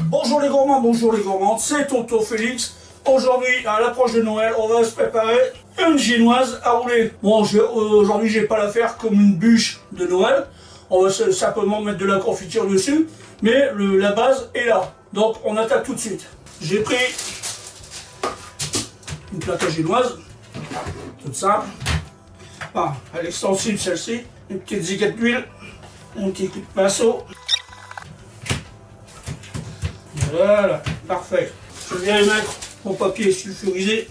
Bonjour les gourmands, bonjour les gourmandes, c'est Tonton Félix. Aujourd'hui, à l'approche de Noël, on va se préparer une génoise à rouler. Bon, aujourd'hui, j'ai pas la faire comme une bûche de Noël. On va simplement mettre de la confiture dessus, mais la base est là. Donc, on attaque tout de suite. J'ai pris une plaque à génoise, toute simple. Ah, elle est extensible celle-ci. Une petite ziguette d'huile, un petit coup de pinceau. Voilà, parfait. Je viens y mettre mon papier sulfurisé.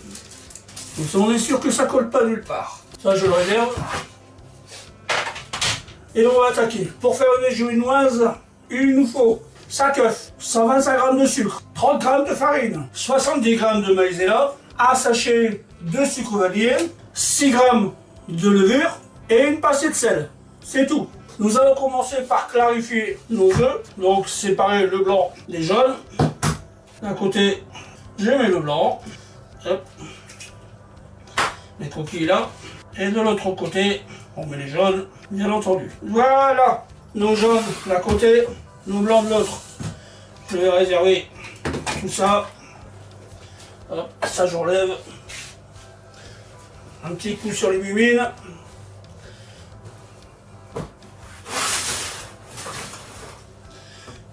Comme ça, on est sûr que ça colle pas nulle part. Ça, je le réserve. Et on va attaquer. Pour faire une génoise, il nous faut 5 œufs, 125 g de sucre, 30 g de farine, 70 g de maïzena, un sachet de sucre vanillé, 6 g de levure et une pincée de sel. C'est tout. Nous allons commencer par clarifier nos œufs. Donc séparer le blanc des jaunes. D'un côté, je mets le blanc. Hop. Les coquilles là. Et de l'autre côté, on met les jaunes, bien entendu. Voilà, nos jaunes d'un côté, nos blancs de l'autre. Je vais réserver tout ça. Hop, ça j'enlève. Un petit coup sur les mimines.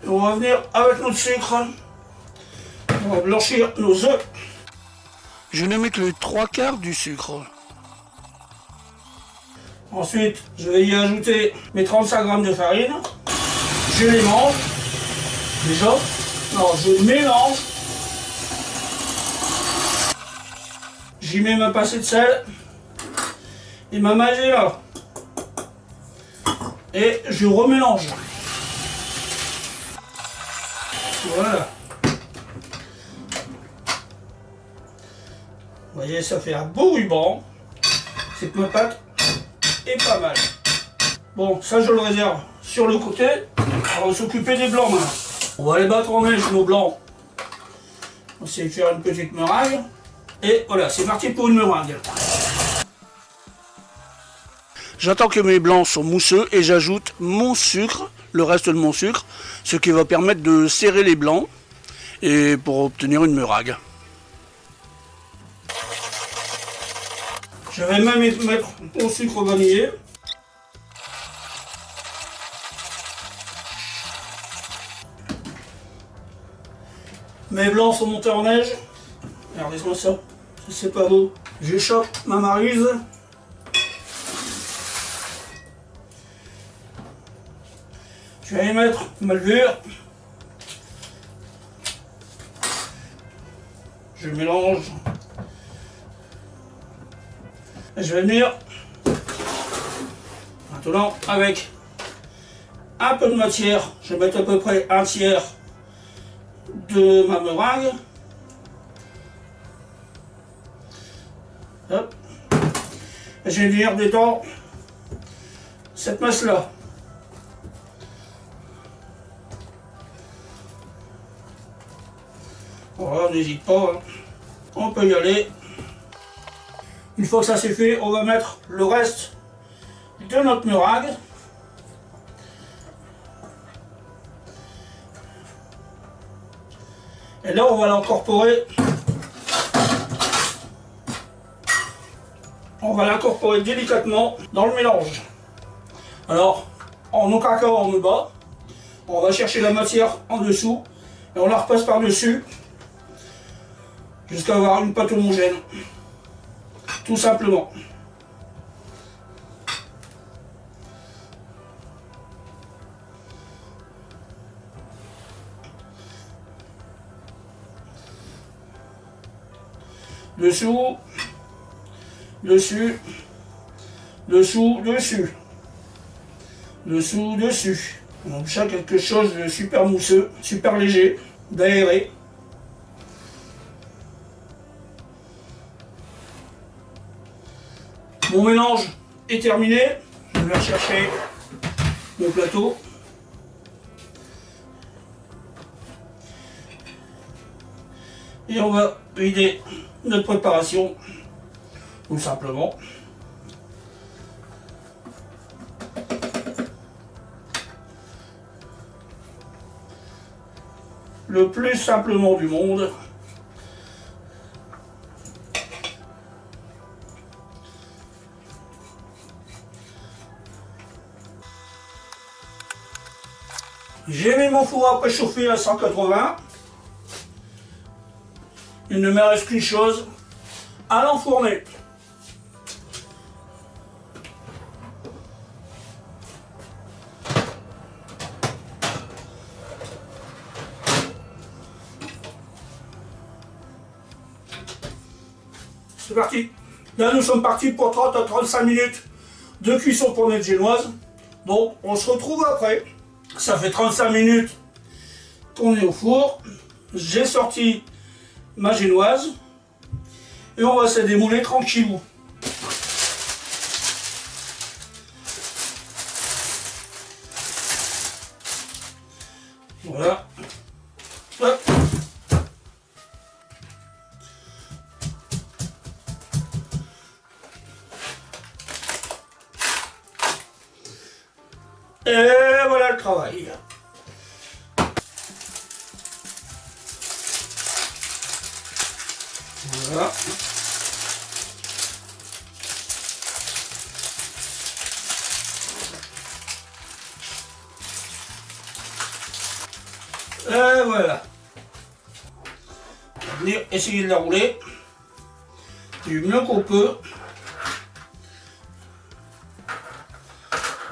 Et on va venir avec notre sucre. On va blanchir nos œufs. Je ne mets que les 3/4 du sucre. Ensuite, je vais y ajouter mes 35 g de farine. Je les mange. Déjà. Non, je mélange. J'y mets ma pincée de sel. Et ma maïzena. Et je remélange. Voilà. Vous voyez, ça fait un beau ruban. Cette ma pâte est pas mal. Bon, ça je le réserve sur le côté. On va s'occuper des blancs maintenant. On va les battre en neige, nos blancs. On va essayer de faire une petite meringue. Et voilà, c'est parti pour une meringue. J'attends que mes blancs sont mousseux et j'ajoute mon sucre, le reste de mon sucre, ce qui va permettre de serrer les blancs et pour obtenir une meringue. Je vais même mettre mon sucre vanillé. Mes blancs sont montés en neige. Regardez-moi ça, c'est pas beau. J'échappe ma maryse. Je vais y mettre ma levure. Je mélange. Et je vais venir maintenant avec un peu de matière. Je vais mettre à peu près un tiers de ma meringue. Hop. Et je vais venir dedans cette masse là. Voilà, on n'hésite pas, hein. On peut y aller. Une fois que ça c'est fait, on va mettre le reste de notre meringue. Et là, on va l'incorporer. On va l'incorporer délicatement dans le mélange. Alors, en aucun cas on me bat. On va chercher la matière en dessous et on la repasse par-dessus jusqu'à avoir une pâte homogène. Tout simplement. Dessous, dessus, dessous, dessus, dessous, dessus. Donc ça, quelque chose de super mousseux, super léger, d'aéré. Mon mélange est terminé. Je vais chercher mon plateau. Et on va vider notre préparation, tout simplement. le plus simplement du monde. J'ai mis mon four à préchauffer à 180. Il ne me reste qu'une chose, à l'enfourner. C'est parti. Là, nous sommes partis pour 30 à 35 minutes de cuisson pour notre génoise. Donc, on se retrouve après. Ça fait 35 minutes qu'on est au four. J'ai sorti ma génoise. Et on va se démouler tranquillou. Voilà. Hop. Et voilà le travail. Voilà. Et voilà. On va venir essayer de la rouler du mieux qu'on peut.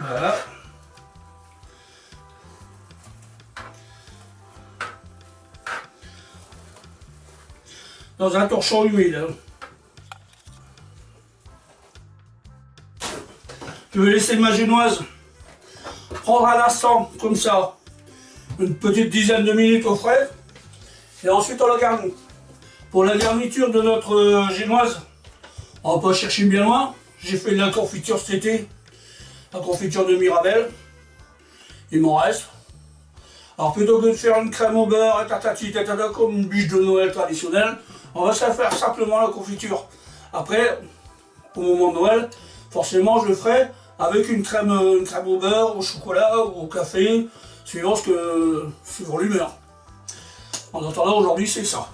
Voilà. Dans un torchon humide. Je vais laisser ma génoise prendre un instant comme ça, une petite dizaine de minutes au frais, et ensuite on la garnit. Pour la garniture de notre génoise, on va pas chercher bien loin. J'ai fait de la confiture cet été, la confiture de Mirabelle. Il m'en reste. Alors plutôt que de faire une crème au beurre, tatati, tatata, comme une bûche de Noël traditionnelle, on va se faire simplement la confiture. Après, au moment de Noël, forcément je le ferai avec une crème au beurre, au chocolat ou au café, suivant l'humeur. En attendant, aujourd'hui c'est ça.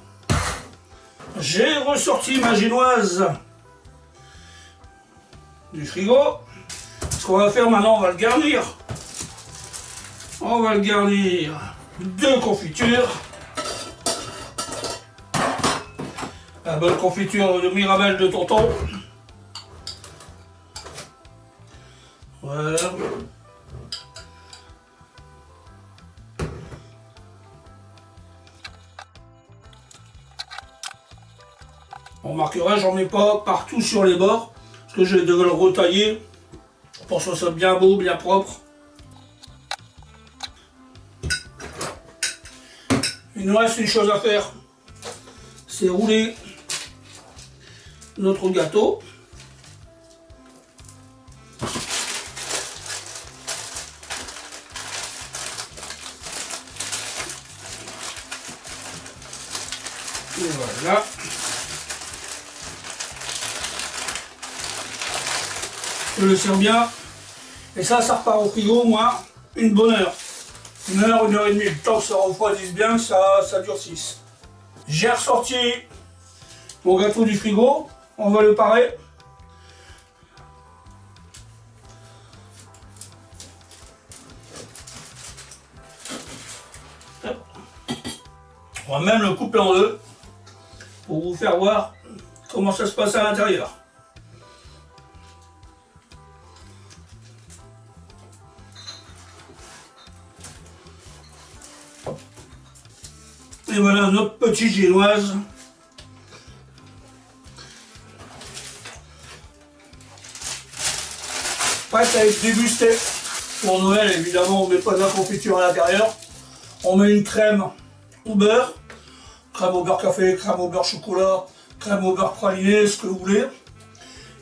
J'ai ressorti ma génoise du frigo. Ce qu'on va faire maintenant, on va le garnir. On va le garnir de confiture. La bonne confiture de Mirabelle de tonton. Voilà. On remarquera, j'en mets pas partout sur les bords, parce que je vais devoir le retailler pour que ce soit bien beau, bien propre. Il nous reste une chose à faire, c'est rouler notre gâteau. Et voilà. Je le serre bien. Et ça repart au frigo, moi, une bonne heure. Une heure et demie, le temps que ça refroidisse bien, que ça durcisse. J'ai ressorti mon gâteau du frigo. On va le parer. On va même le couper en deux pour vous faire voir comment ça se passe à l'intérieur. Et voilà notre petite génoise. Prête à être dégustée. Pour Noël, évidemment, on ne met pas de la confiture à l'intérieur. On met une crème au beurre. Crème au beurre café, crème au beurre chocolat, crème au beurre praliné, ce que vous voulez.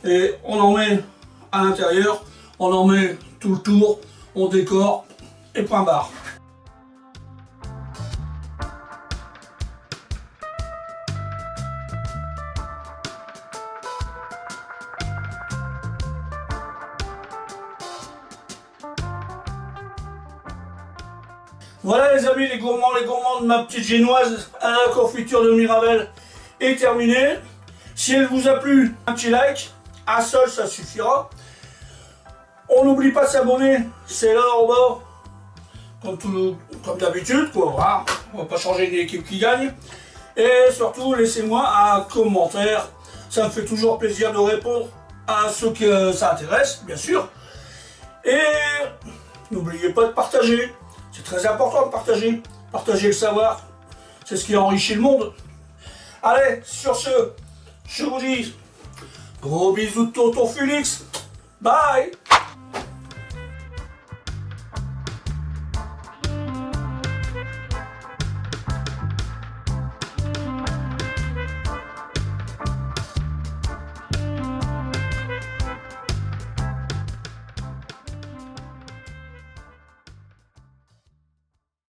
Et on en met à l'intérieur. On en met tout le tour. On décore et point barre. Voilà les amis, les gourmands, les gourmandes, ma petite génoise à la confiture de Mirabelle est terminée. Si elle vous a plu, un petit like, un seul ça suffira. On n'oublie pas de s'abonner, c'est là en bas, comme d'habitude quoi, voilà. On va pas changer une équipe qui gagne. Et surtout laissez-moi un commentaire, ça me fait toujours plaisir de répondre à ceux que ça intéresse, bien sûr. Et n'oubliez pas de partager, c'est très important de partager. Partager le savoir, c'est ce qui enrichit le monde. Allez, sur ce, je vous dis gros bisous de tonton Félix. Bye.